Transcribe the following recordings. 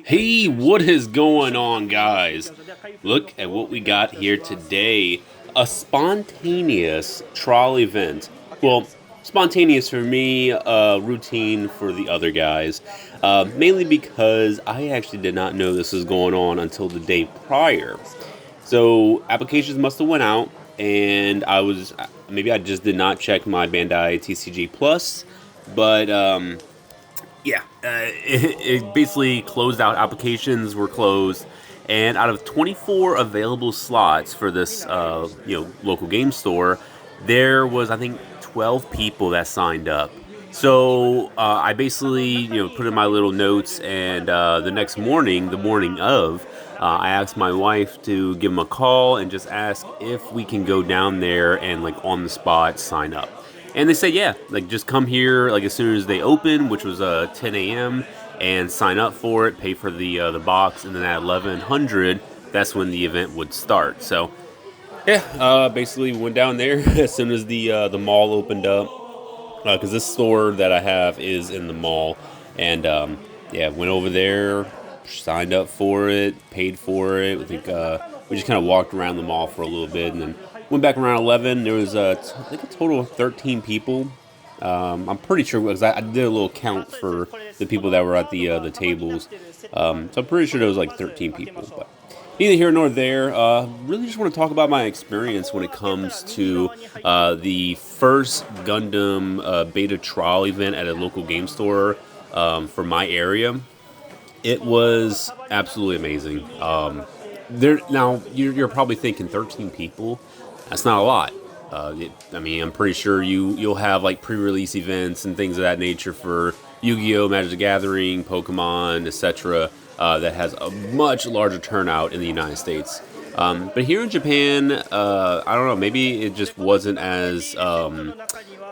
Hey, what is going on, guys? Look at what we got here today. A spontaneous trial event. Well, spontaneous for me, routine for the other guys. Mainly because I actually did not know this was going on until the day prior. So applications must have went out, and maybe I just did not check my Bandai TCG Plus, but yeah, it basically closed out. Applications were closed, and out of 24 available slots for this, local game store, there was, I think, 12 people that signed up. So I basically, put in my little notes, and the next morning, the morning of, I asked my wife to give them a call and just ask if we can go down there and like on the spot sign up. And they said, yeah, like just come here like as soon as they open, which was 10 a.m. and sign up for it, pay for the box, and then at 1100, that's when the event would start. So yeah, basically went down there as soon as the mall opened up, because this store that I have is in the mall, and yeah, went over there, signed up for it, paid for it. I think we just kind of walked around the mall for a little bit, and then went back around 11. There was I think a total of 13 people. I'm pretty sure because I did a little count for the people that were at the tables. So I'm pretty sure there was like 13 people. But neither here nor there. Really just want to talk about my experience when it comes to the first Gundam beta trial event at a local game store for my area. It was absolutely amazing. There now you're probably thinking 13 people. That's not a lot. I'm pretty sure you'll have like pre-release events and things of that nature for Yu-Gi-Oh, Magic the Gathering, Pokemon, etc. That has a much larger turnout in the United States. But here in Japan, I don't know. Maybe it just wasn't as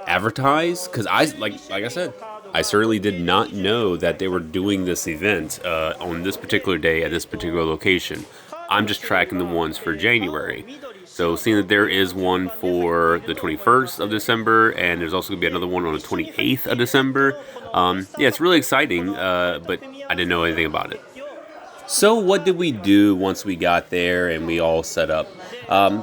advertised because like I said, I certainly did not know that they were doing this event on this particular day at this particular location. I'm just tracking the ones for January. So seeing that there is one for the 21st of December, and there's also going to be another one on the 28th of December. Yeah, it's really exciting, but I didn't know anything about it. So what did we do once we got there and we all set up?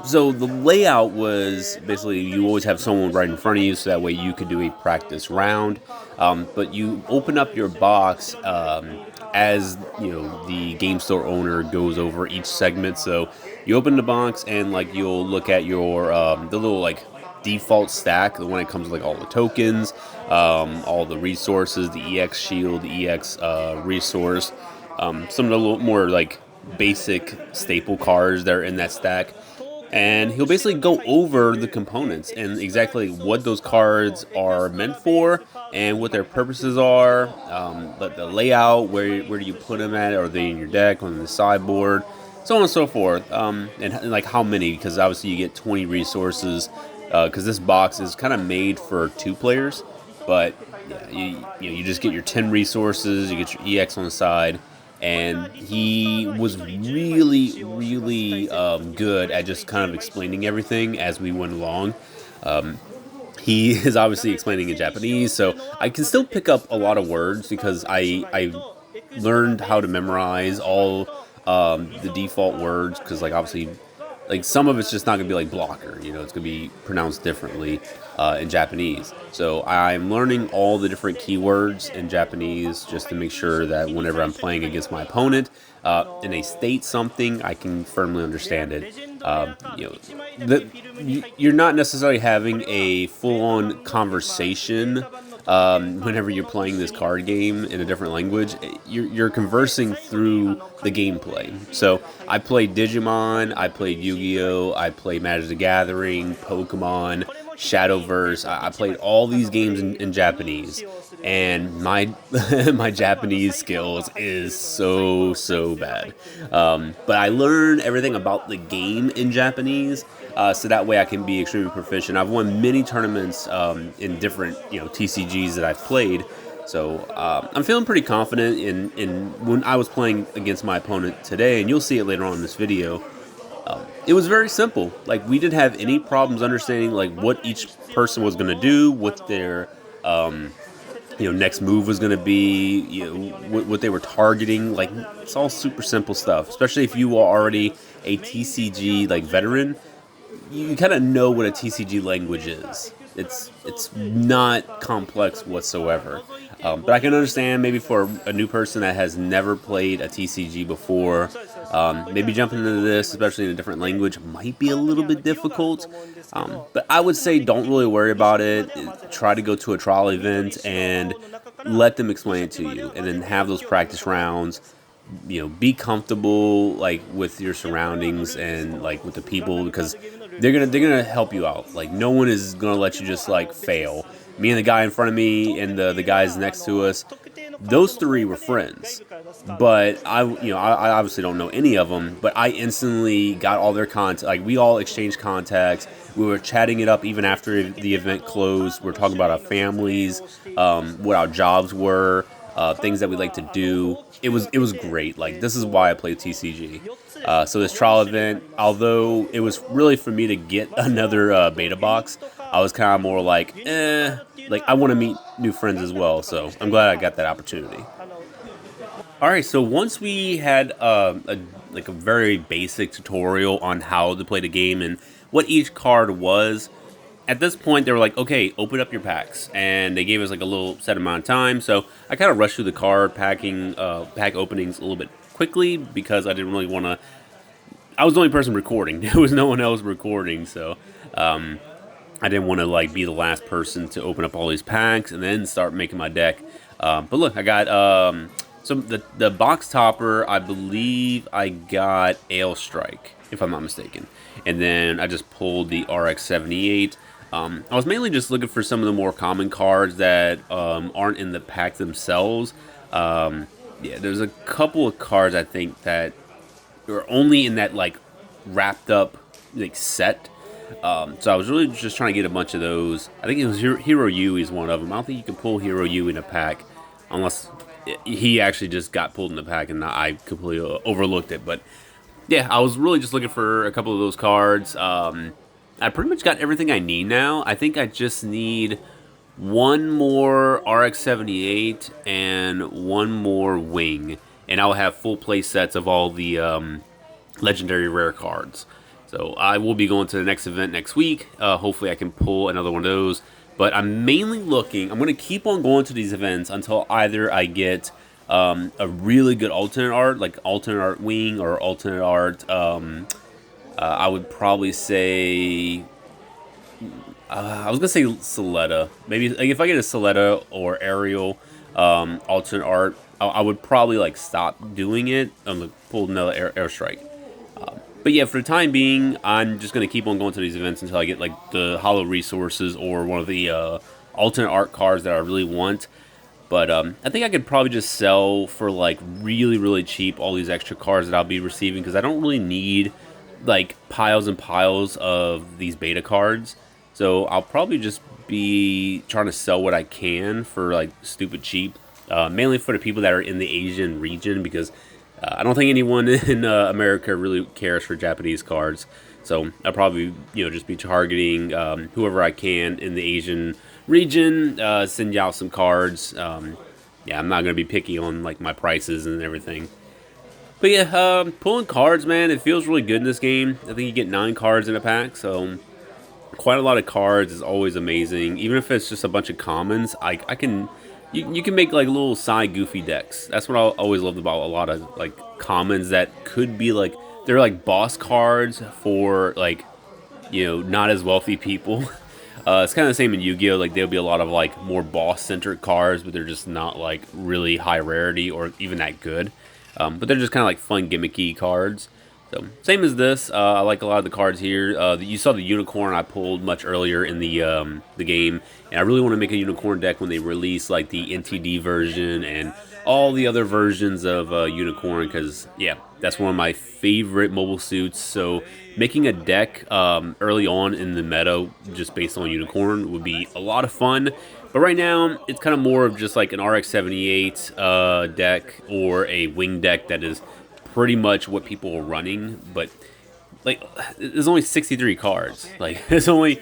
So the layout was basically you always have someone right in front of you, so that way you could do a practice round. But you open up your box as the game store owner goes over each segment. So you open the box and like you'll look at your the little like default stack, the one that comes with like all the tokens, all the resources, the EX shield, the EX resource, some of the little more like basic staple cards that are in that stack. And he'll basically go over the components and exactly what those cards are meant for and what their purposes are. But the layout, where do you put them at? Are they in your deck, on the sideboard, so on and so forth? And like how many? Because obviously you get 20 resources. Because this box is kind of made for 2 players, but yeah, you just get your 10 resources. You get your EX on the side. And he was really, really good at just kind of explaining everything as we went along. He is obviously explaining in Japanese, so I can still pick up a lot of words because I learned how to memorize all the default words, because like obviously like some of it's just not going to be like blocker, it's going to be pronounced differently in Japanese. So I'm learning all the different keywords in Japanese just to make sure that whenever I'm playing against my opponent and they state something, I can firmly understand it. You're not necessarily having a full-on conversation whenever you're playing this card game in a different language. You're conversing through the gameplay. So I played Digimon, I played Yu-Gi-Oh, I played Magic the Gathering, Pokemon, Shadowverse. I played all these games in Japanese, and my my Japanese skills is so bad. But I learned everything about the game in Japanese, so that way I can be extremely proficient. I've won many tournaments in different TCGs that I've played, so I'm feeling pretty confident in when I was playing against my opponent today, and you'll see it later on in this video. It was very simple. Like, we didn't have any problems understanding like what each person was going to do, what their next move was going to be, what they were targeting. Like, it's all super simple stuff, especially if you are already a TCG like veteran. You kind of know what a TCG language is. It's not complex whatsoever. But I can understand maybe for a new person that has never played a TCG before, maybe jumping into this, especially in a different language, might be a little bit difficult. But I would say don't really worry about it. Try to go to a trial event and let them explain it to you, and then have those practice rounds. Be comfortable like with your surroundings and like with the people, because they're gonna help you out. Like, no one is gonna let you just like fail. Me and the guy in front of me and the guys next to us, those three were friends, but I obviously don't know any of them, but I instantly got all their contact. Like, we all exchanged contacts. We were chatting it up even after the event closed. We are talking about our families, what our jobs were, things that we like to do. It was great. Like, this is why I play TCG. So this trial event, although it was really for me to get another beta box, I was kind of more like, like, I want to meet new friends as well. So I'm glad I got that opportunity. All right, so once we had a very basic tutorial on how to play the game and what each card was, at this point they were like, okay, open up your packs, and they gave us like a little set amount of time. So I kind of rushed through the pack openings a little bit quickly because I didn't really want to. I was the only person recording. There was no one else recording, so I didn't want to like be the last person to open up all these packs and then start making my deck. But look, I got so the box topper. I believe I got Ale Strike, if I'm not mistaken, and then I just pulled the RX-78. I was mainly just looking for some of the more common cards that aren't in the pack themselves. Yeah, there's a couple of cards I think that are only in that like wrapped up like set. So I was really just trying to get a bunch of those. I think it was Hero Yui is one of them. I don't think you can pull Hero Yui in a pack unless he actually just got pulled in the pack and I completely overlooked it. But yeah, I was really just looking for a couple of those cards. I pretty much got everything I need now. I think I just need one more RX-78 and one more Wing, and I'll have full play sets of all the legendary rare cards. So I will be going to the next event next week. Hopefully I can pull another one of those. But I'm mainly looking, I'm going to keep on going to these events until either I get a really good alternate art, like alternate art Wing or alternate art, I would probably say, I was going to say Soletta. Maybe like, if I get a Soletta or Ariel alternate art, I would probably like stop doing it and pull another airstrike. But yeah, for the time being, I'm just going to keep on going to these events until I get like the hollow resources or one of the alternate art cards that I really want. But I think I could probably just sell for like really, really cheap all these extra cards that I'll be receiving, because I don't really need like piles and piles of these beta cards. So I'll probably just be trying to sell what I can for like stupid cheap, mainly for the people that are in the Asian region, because I don't think anyone in America really cares for Japanese cards. So I'll probably just be targeting whoever I can in the Asian region, send you out some cards. Yeah, I'm not gonna be picky on like my prices and everything. But yeah, pulling cards, man, it feels really good in this game. I think you get 9 cards in a pack, so quite a lot of cards is always amazing. Even if it's just a bunch of commons, I can you can make like little side goofy decks. That's what I always loved about a lot of like commons that could be like they're like boss cards for like not as wealthy people. It's kind of the same in Yu-Gi-Oh! Like there'll be a lot of like more boss-centric cards, but they're just not like really high rarity or even that good. But they're just kind of like fun gimmicky cards. So same as this, I like a lot of the cards here. You saw the unicorn I pulled much earlier in the game, and I really want to make a unicorn deck when they release like the NTD version and all the other versions of unicorn, because yeah, that's one of my favorite mobile suits. So making a deck early on in the meta just based on unicorn would be a lot of fun. But right now, it's kind of more of just like an RX-78 deck or a wing deck that is pretty much what people are running. But like there's only 63 cards. Like there's only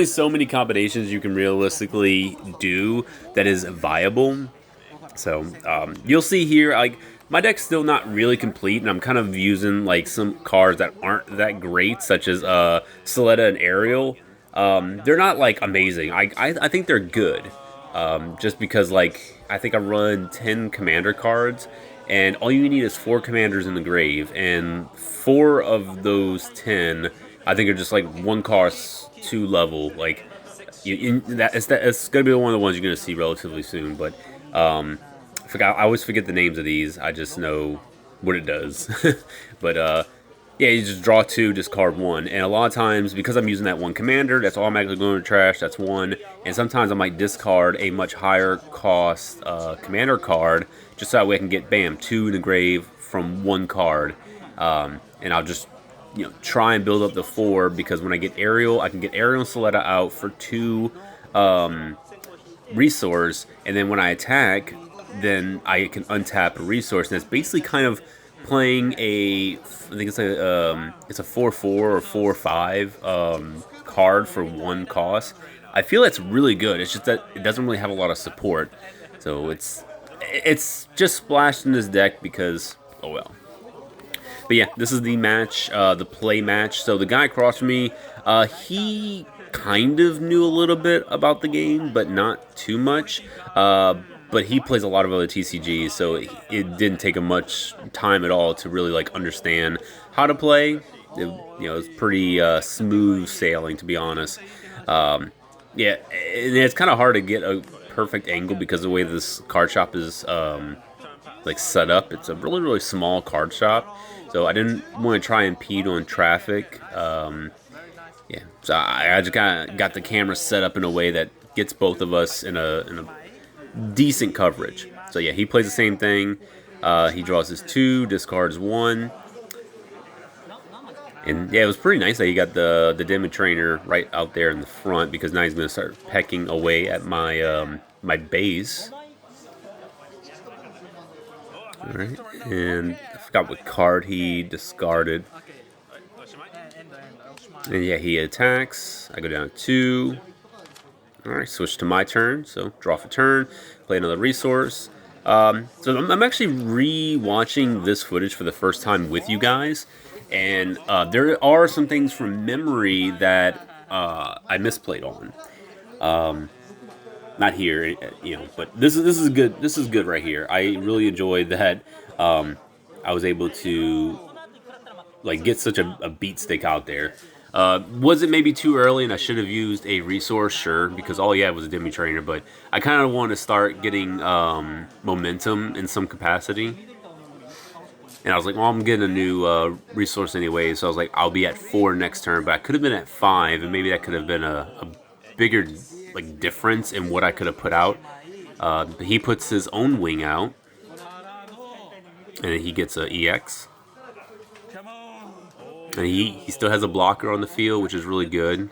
so many combinations you can realistically do that is viable. So you'll see here, like my deck's still not really complete, and I'm kind of using like some cards that aren't that great, such as Soletta and Ariel. They're not like amazing. I think they're good, just because like I think I run 10 commander cards, and all you need is four commanders in the grave, and four of those 10 I think are just like one cost two level. Like it's gonna be one of the ones you're gonna see relatively soon, but. I always forget the names of these. I just know what it does. But yeah, you just draw two, discard one, and a lot of times because I'm using that one commander, that's automatically going to trash. That's one, and sometimes I might discard a much higher cost commander card just so that way I can get bam two in the grave from one card, and I'll just try and build up the four because when I get Ariel, I can get Ariel and Soletta out for two resource, and then when I attack, then I can untap a resource, and it's basically kind of playing I think it's a 4/4 or 4/5 card for one cost. I feel it's really good. It's just that it doesn't really have a lot of support, so it's just splashed in this deck because oh well. But yeah, this is the match, the play match. So the guy across from me, he kind of knew a little bit about the game, but not too much. But he plays a lot of other TCGs, so it didn't take him much time at all to really like understand how to play. It's pretty smooth sailing, to be honest. Yeah, and it's kind of hard to get a perfect angle because of the way this card shop is like set up. It's a really small card shop, so I didn't want to try and impede on traffic. Yeah, so I just kind of got the camera set up in a way that gets both of us in a decent coverage. So yeah, he plays the same thing. He draws his two, discards one, and yeah, it was pretty nice that he got the demo trainer right out there in the front because now he's going to start pecking away at my my base. All right, and I forgot what card he discarded. And yeah, he attacks. I go down to two. Alright, switch to my turn. So, draw for turn. Play another resource. So, I'm actually re-watching this footage for the first time with you guys. And there are some things from memory that I misplayed on. Not here, but this is good. This is good right here. I really enjoyed that. I was able to like get such a beat stick out there. Was it maybe too early and I should have used a resource? Sure, because all he had was a demi trainer, but I kind of want to start getting momentum in some capacity. And I was like, well, I'm getting a new resource anyway, so I was like, I'll be at 4 next turn, but I could have been at 5, and maybe that could have been a bigger like difference in what I could have put out. But he puts his own wing out, and he gets a EX. And he still has a blocker on the field, which is really good.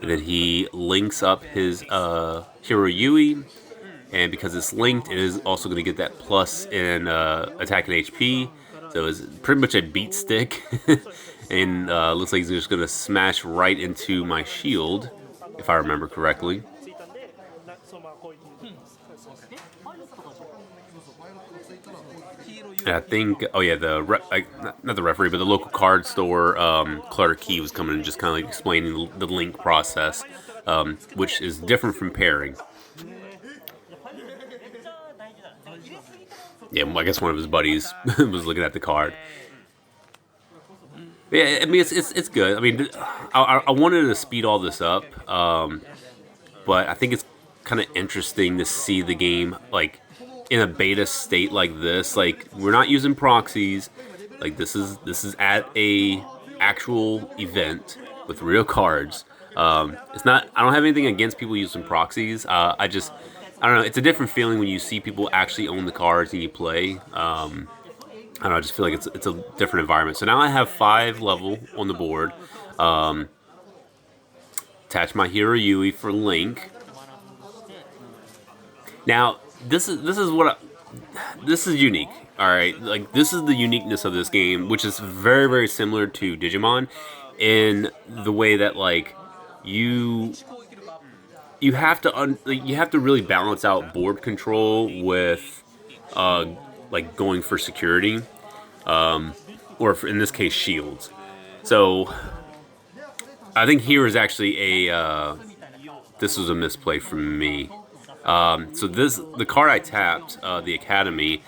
And then he links up his Hiroyui. And because it's linked, it is also going to get that plus in attack and HP. So it's pretty much a beat stick. And looks like he's just going to smash right into my shield, if I remember correctly. And I think, oh yeah, not the referee, but the local card store clerk, he was coming and just kind of like explaining the link process, which is different from pairing. Yeah, I guess one of his buddies was looking at the card. Yeah, I mean it's good. I mean, I wanted to speed all this up, but I think it's kind of interesting to see the game like in a beta state like this. Like we're not using proxies. Like this is at a actual event with real cards. It's not. I don't have anything against people using proxies. I don't know. It's a different feeling when you see people actually own the cards and you play. I don't know. I just feel like it's a different environment. So now I have 5 level on the board. Attach my Hiroyui for Link. Now this is unique. All right, like this is the uniqueness of this game, which is very very similar to Digimon, in the way that like you you have to like, you have to really balance out board control with uh like going for security, or for, in this case shields. So I think here is actually a this was a misplay from me. So this the card I tapped, the Academy,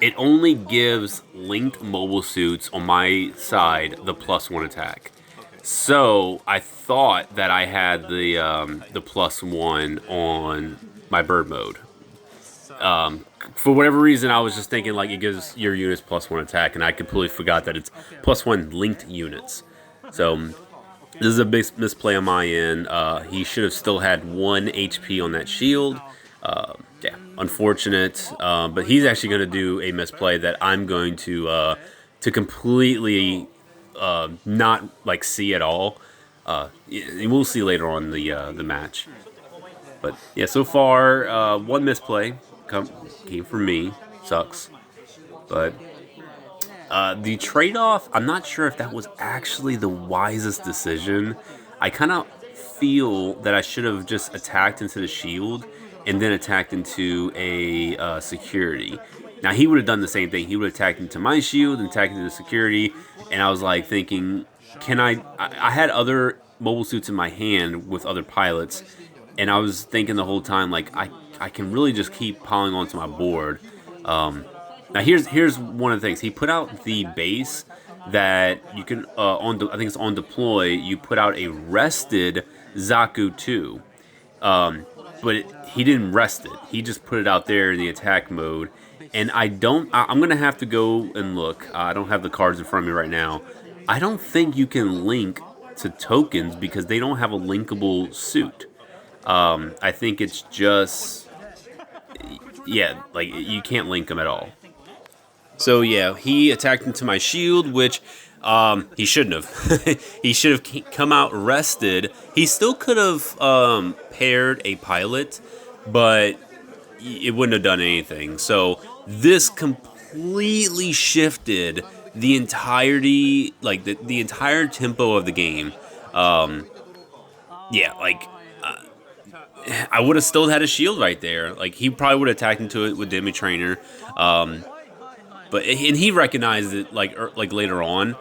it only gives linked mobile suits on my side the +1 attack. So I thought that I had the +1 on my bird mode. For whatever reason, I was just thinking like it gives your units +1 attack, and I completely forgot that it's +1 linked units. So this is a big misplay on my end. He should have still had 1 HP on that shield. Yeah, unfortunate. But he's actually going to do a misplay that I'm going to completely not like see at all. We'll see later on the match. But yeah, so far 1 misplay came from me. Sucks. But the trade-off, I'm not sure if that was actually the wisest decision. I kind of feel that I should have just attacked into the shield and then attacked into a security. Now he would have done the same thing. He would have attacked into my shield and attacked into the security. And I was like thinking, can I had other mobile suits in my hand with other pilots, and I was thinking the whole time like I can really just keep piling onto my board. Now here's one of the things he put out: the base that you can I think it's on deploy. You put out a rested Zaku 2, he didn't rest it. He just put it out there in the attack mode, and I'm gonna have to go and look. I don't have the cards in front of me right now. I don't think you can link to tokens because they don't have a linkable suit. I think it's just yeah, like you can't link them at all. So yeah, he attacked into my shield, which he shouldn't have. He should have come out rested. He still could have paired a pilot, but it wouldn't have done anything. So this completely shifted the entirety, like the entire tempo of the game. Yeah, like I would have still had a shield right there. Like he probably would have attacked into it with Demi Trainer. And he recognized it like later on.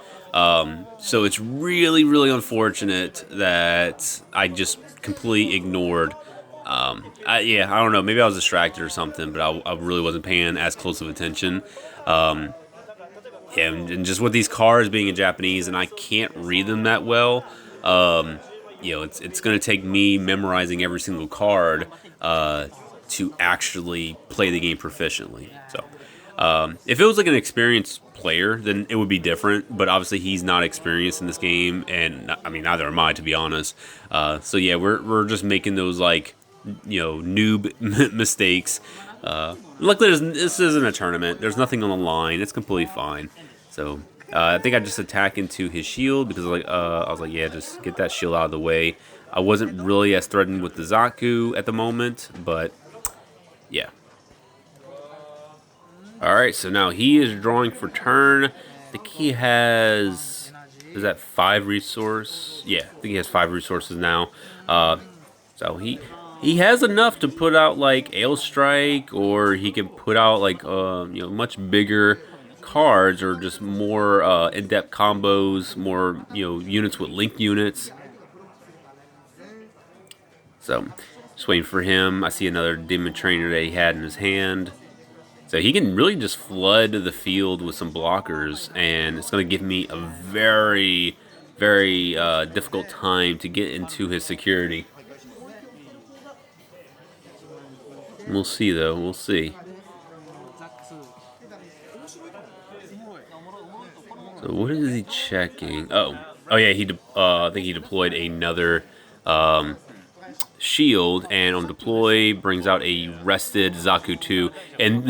So it's really really unfortunate that I just completely ignored. Yeah, I don't know. Maybe I was distracted or something, but I really wasn't paying as close of attention. Yeah, and just with these cards being in Japanese and I can't read them that well, it's going to take me memorizing every single card to actually play the game proficiently. So. If it was like an experienced player, then it would be different. But obviously, he's not experienced in this game, and I mean, neither am I, to be honest. So yeah, we're just making those like noob mistakes. Luckily, this isn't a tournament. There's nothing on the line. It's completely fine. So I think I just attack into his shield because I was like, yeah, just get that shield out of the way. I wasn't really as threatened with the Zaku at the moment, but yeah. Alright, so now he is drawing for turn. I think he has... Is that 5 resource? Yeah, I think he has 5 resources now. So he has enough to put out like Ale Strike, or he can put out like much bigger cards, or just more in-depth combos, more units with linked units. So just waiting for him. I see another Demon Trainer that he had in his hand. So he can really just flood the field with some blockers, and it's going to give me a very, very difficult time to get into his security. We'll see, though. We'll see. So what is he checking? Oh yeah. I think he deployed another shield, and on deploy brings out a rested Zaku 2, and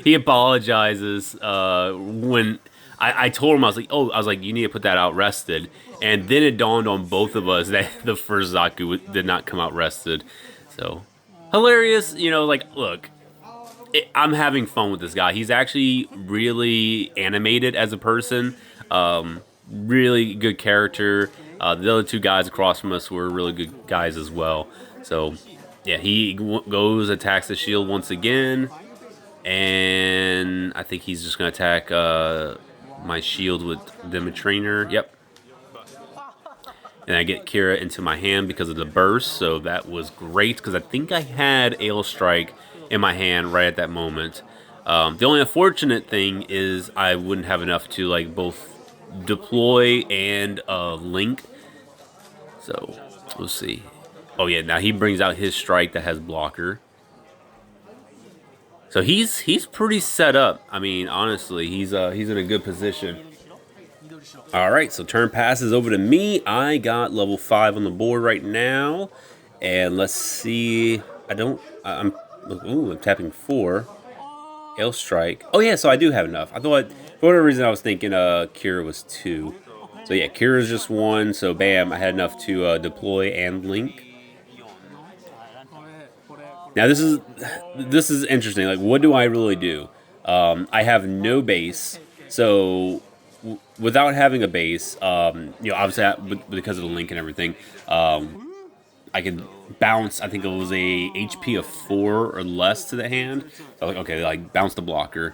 he apologizes when I told him, I was like, you need to put that out rested, and then it dawned on both of us that the first Zaku did not come out rested. So hilarious, like, look, I'm having fun with this guy. He's actually really animated as a person. Really good character. The other two guys across from us were really good guys as well. So, yeah, he goes, attacks the shield once again. And I think he's just going to attack my shield with Trainer. Yep. And I get Kira into my hand because of the burst, so that was great, because I think I had Ale Strike in my hand right at that moment. The only unfortunate thing is I wouldn't have enough to like both deploy and link. So, we'll see. Oh yeah, now he brings out his strike that has blocker. So he's pretty set up. I mean, honestly, he's in a good position. All right, so turn passes over to me. I got level 5 on the board right now, and let's see. I'm tapping 4. Ale Strike. Oh yeah, so I do have enough. I thought for whatever reason I was thinking Kira was 2. So yeah, Kira's just 1. So bam, I had enough to deploy and link. Now this is interesting. Like, what do I really do? I have no base, so without having a base, obviously because of the link and everything, I can bounce. I think it was a HP of 4 or less to the hand. So like, okay, like bounce the blocker,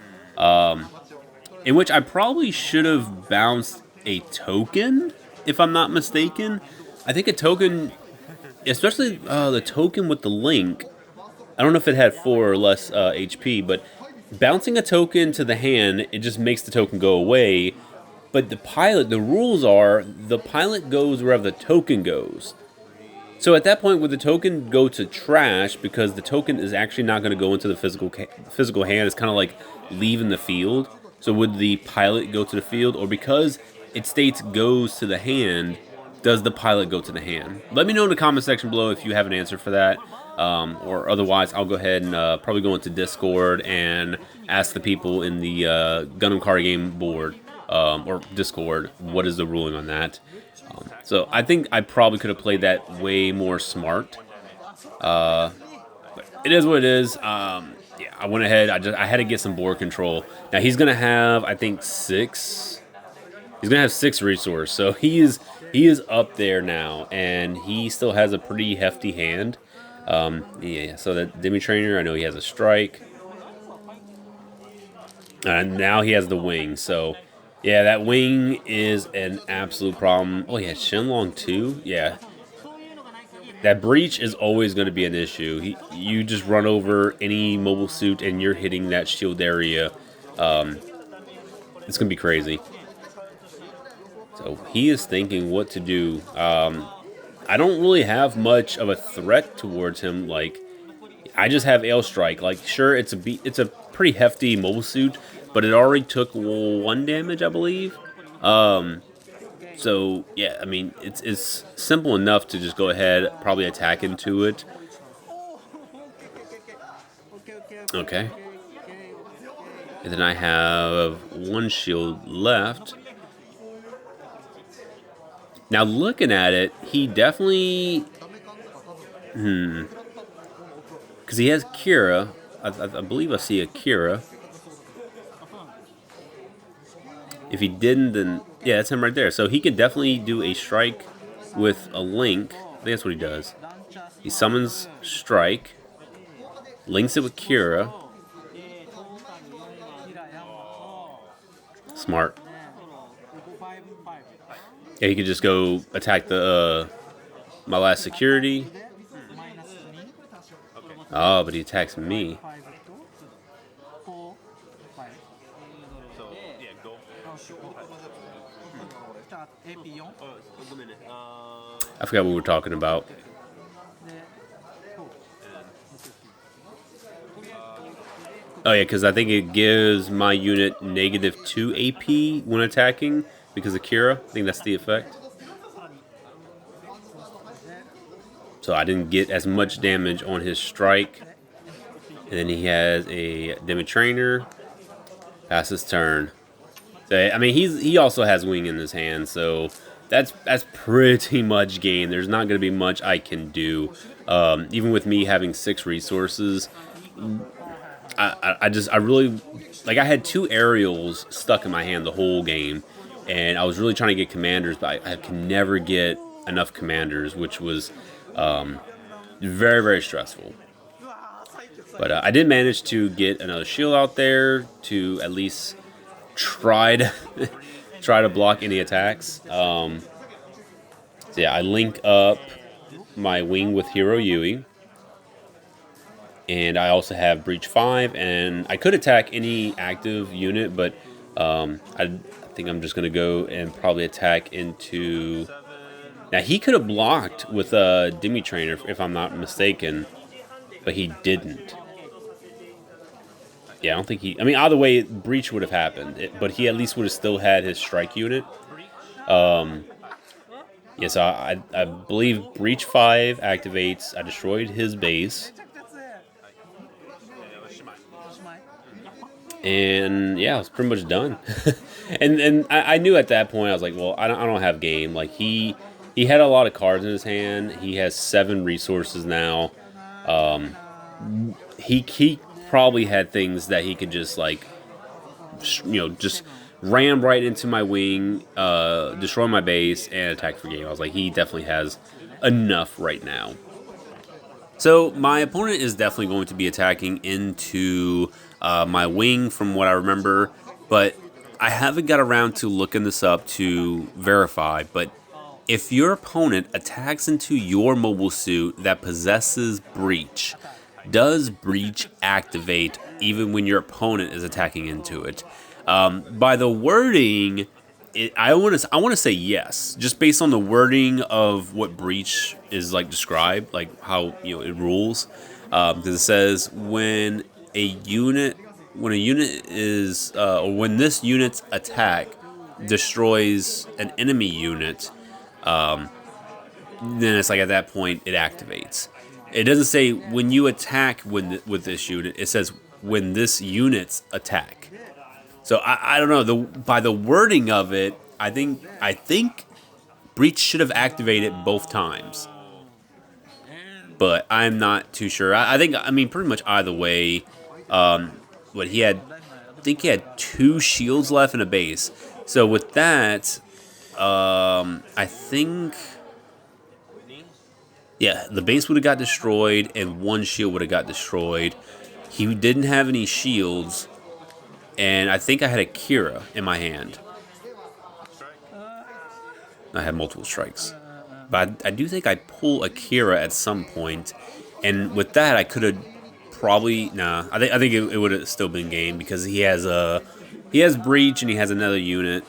in which I probably should have bounced a token, if I'm not mistaken. I think a token, especially the token with the link. I don't know if it had 4 or less HP, but bouncing a token to the hand, it just makes the token go away. But the rules are, the pilot goes wherever the token goes. So at that point, would the token go to trash because the token is actually not going to go into the physical hand? It's kind of like leaving the field. So would the pilot go to the field? Or because it states goes to the hand, does the pilot go to the hand? Let me know in the comment section below if you have an answer for that. Or otherwise, I'll go ahead and probably go into Discord and ask the people in the Gundam card game board or Discord what is the ruling on that. So I think I probably could have played that way more smart. But it is what it is. Yeah, I went ahead. I had to get some board control. Now he's gonna have, I think, 6. He's gonna have 6 resource. So he is up there now, and he still has a pretty hefty hand. Yeah, so that Demi Trainer, I know he has a strike. And now he has the wing, so yeah, that wing is an absolute problem. Oh yeah, Shenlong too? Yeah. That breach is always going to be an issue. You just run over any mobile suit and you're hitting that shield area. It's going to be crazy. So he is thinking what to do. I don't really have much of a threat towards him. Like, I just have Ale Strike. Like, sure, it's a pretty hefty mobile suit, but it already took 1 damage, I believe. So yeah, I mean, it's simple enough to just go ahead, probably attack into it. Okay. And then I have 1 shield left. Now, looking at it, he definitely... Because he has Kira. I believe I see a Kira. If he didn't, then... Yeah, that's him right there. So he can definitely do a strike with a link. I think that's what he does. He summons strike. Links it with Kira. Smart. Yeah, he could just go attack the my last security. Oh, but he attacks me. I forgot what we were talking about. Oh yeah, because I think it gives my unit -2 AP when attacking because of Kira. I think that's the effect. So I didn't get as much damage on his strike. And then he has a Demi Trainer. Pass his turn. So, I mean, he also has wing in his hand, so that's pretty much game. There's not going to be much I can do. Even with me having 6 resources, I really, like, I had two aerials stuck in my hand the whole game, and I was really trying to get commanders, but I can never get enough commanders, which was very, very stressful. But I did manage to get another shield out there to at least try to try to block any attacks. So yeah, I link up my wing with Hero Yui, and I also have Breach 5, and I could attack any active unit, but I think I'm just going to go and probably attack into... Now, he could have blocked with a Demi Trainer, if I'm not mistaken, but he didn't. Yeah, I don't think he... I mean, either way, Breach would have happened, but he at least would have still had his strike unit. Yes, I believe Breach 5 activates. I destroyed his base. And yeah, it's pretty much done. and I knew at that point, I was like, well, I don't have game. Like, he had a lot of cards in his hand. He has 7 resources now. He probably had things that he could just, like, just ram right into my wing, destroy my base, and attack for game. I was like, he definitely has enough right now. So my opponent is definitely going to be attacking into my wing from what I remember, but I haven't got around to looking this up to verify, but if your opponent attacks into your mobile suit that possesses Breach, does Breach activate even when your opponent is attacking into it? By the wording, I want to say yes, just based on the wording of what Breach is like described, like how it rules. Because it says when a unit is or when this unit's attack destroys an enemy unit, then it's like at that point it activates. It doesn't say when you attack with this unit. It says when this unit's attack. So I don't know. By the wording of it, I think Breach should have activated both times, but I'm not too sure. I mean pretty much either way. What he had, I think he had 2 shields left in a base. So with that, I think, yeah, the base would have got destroyed and 1 shield would have got destroyed. He didn't have any shields. And I think I had a Kira in my hand. I had multiple strikes. But I do think I pull a Kira at some point. And with that, I could have probably... Nah, I think it would have still been game. Because he has Breach and he has another unit.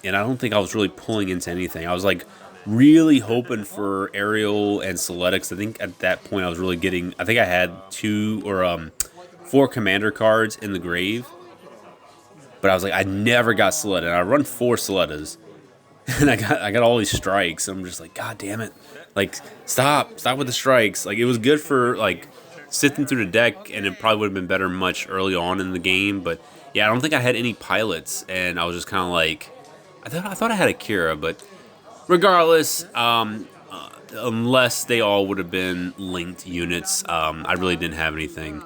And I don't think I was really pulling into anything. I was like really hoping for Aerial and Soletics. I think at that point I was really getting... I think I had 2 or 4 commander cards in the grave. But I was like, I never got Soletta. And I run 4 Solettas. And I got all these strikes. I'm just like, God damn it. Like, stop with the strikes. Like, it was good for, like, sifting through the deck. And it probably would have been better much early on in the game. But, yeah, I don't think I had any pilots. And I was just kind of like, I thought I had a Kira. But regardless, unless they all would have been linked units, I really didn't have anything.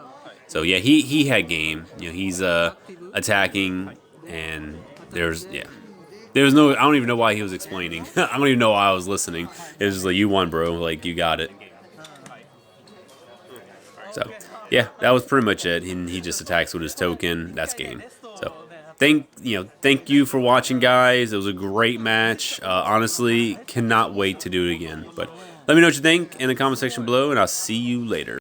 So yeah, he had game. He's attacking, and there's no. I don't even know why he was explaining. I don't even know why I was listening. It was just like, you won, bro. Like, you got it. So yeah, that was pretty much it. He just attacks with his token. That's game. So thank you for watching, guys. It was a great match. Honestly, cannot wait to do it again. But let me know what you think in the comment section below, and I'll see you later.